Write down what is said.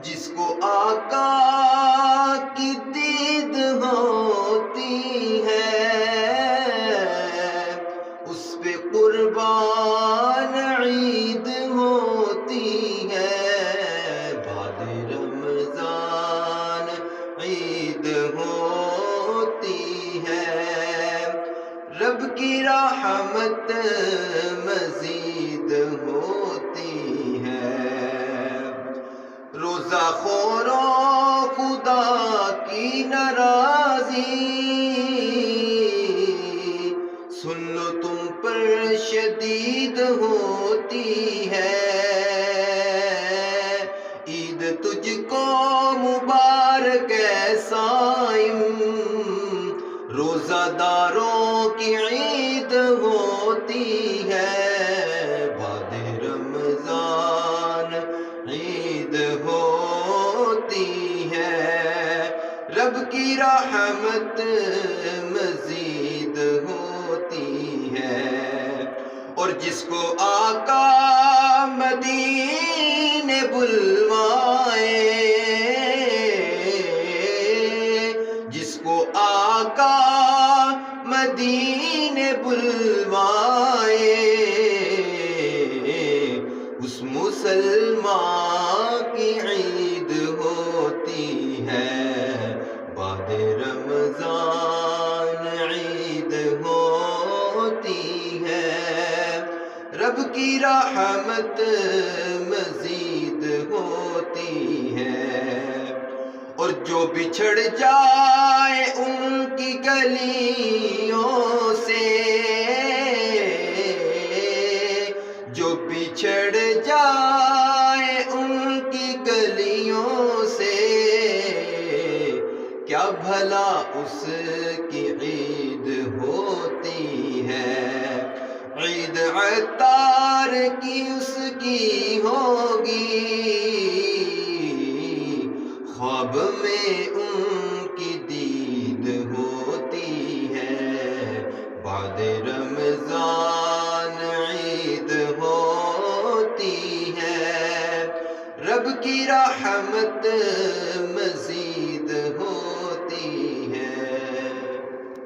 جس کو آقا کی دید ہوتی ہے، اس پہ قربان عید ہوتی ہے۔ بعد رمضان عید ہوتی ہے، رب کی رحمت مزید ہوتی ہے۔ روزہ خوروں خدا کی ناراضی، سن لو تم پر شدید ہوتی ہے۔ عید تجھ کو مبارک ہے صائم، روزہ داروں کی عید ہوتی ہے۔ بعد رمضان عید ہوتی ہے، رب کی رحمت مزید ہوتی ہے۔ اور جس کو آقا مدینے بلوائے، جس کو آقا مدینے بلوائے، اس مسلمان کی عید ہوتی ہے۔ بعد رمضان عید ہوتی ہے، رب کی رحمت مزید ہوتی ہے۔ اور جو بچھڑ جائے ان کی گلیوں سے، جو بچھڑ جائے ان کی گلیوں سے، کیا بھلا اس کی عید ہوتی ہے۔ عید عطار کی اس کی ہوگی، خواب میں ان کی دید ہوتی ہے۔ بعد رمضان عید ہوتی ہے، رب کی رحمت